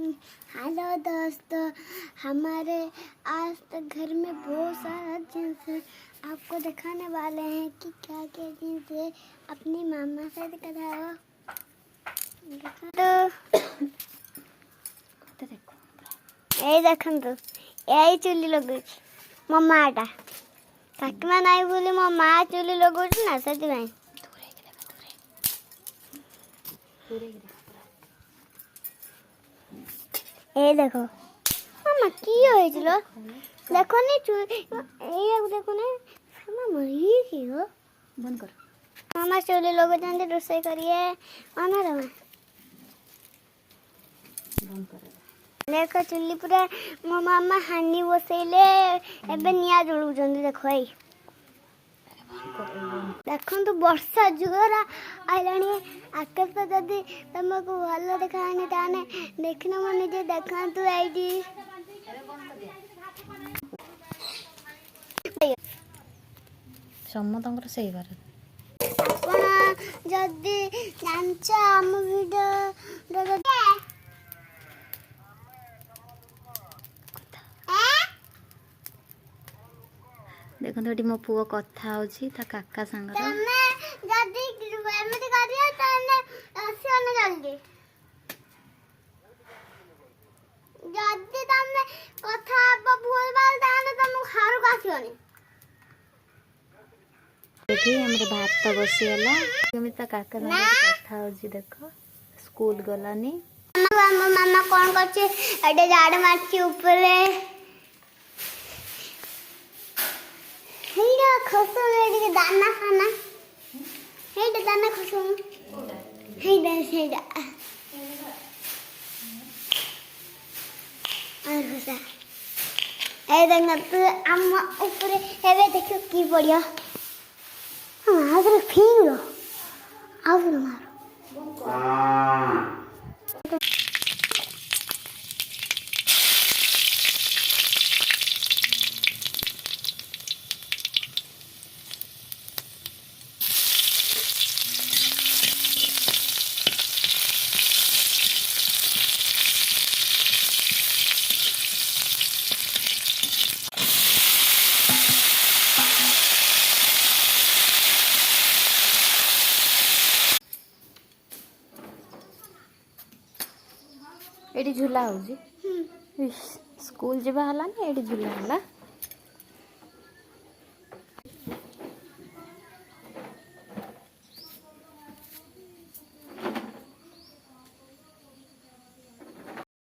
Hello दोस्तों, हमारे आज तक घर में बहुत सारा जींस है। आपको दिखाने वाले हैं कि क्या क्या जींस है। अपनी मामा से दिखाओ तो देखो, ये देखो तो यही चुली लगुच मो माटा काकिमा नहीं बोली मो माँ चुली लगुच ना से ए देखो मामा की होइछलो देखो ने ए देखो ने मामा ये की हो बंद कर मामा चुली लोग जंदे रोसई करिए आना रे बंद कर देखो चुली पूरा मो मामा हानी बसैले एबे निया जळु जंदे देखो ए देखो तो वर्षा जोरा आइलानी आकाश तो जदि तुमको भल देखानी ताने देखना मन जे देखा तू आईडी ସମସ୍ତଙ୍କର ସେଇ ବାର ଆପଣ ଯଦି ଜାଣିଛ ଆମ ଭିଡ଼ିଓ ଦେଖନ୍ତୁ ଏଠି ମୋ ପୁଅ କଥା ହଉଛି ତା କାକା ସାଙ୍ଗରେ ତମେ ଯଦି ଏମିତି କରିବ ତାହେଲେ ଆସିବନି ଜଲ୍ଦି। ଯଦି ତମେ କଥା ହବ ଭୁଲ ଭାଲ ତାହେଲେ ତମକୁ ଘରକୁ ଆସିବନି। ଏଠି ଆମର ଭାତ ବସିଗଲା କେମିତି ତା କାକା ସାଙ୍ଗରେ କଥା ହଉଛି ଦେଖ ସ୍କୁଲ ଗଲାନି ଆମ ମାମା କଣ କରୁଛି ଏଠି ଝାଡୁ ମାରୁଛି ଉପରେ ହେଇଟା ଖସୁ ଏଠି ଦାନା ଖାନା ହେଇଟା ଦାନା ଖସୁ ହେଇଟା ସେଇଟା ଆରୁसा ଏ ଦେଖ ତୁ ଆମ ଉପରେ ଏବେ ଦେଖିବ କି ପଡ଼ିବ ଆଉଥରେ ଫିଙ୍ଗିବ ଆଉଥରେ ମାର ଏଠି ଝୁଲା ହଉଛି ସ୍କୁଲ ଯିବା ହେଲାନି ଏଠି ଝୁଲା ହେଲା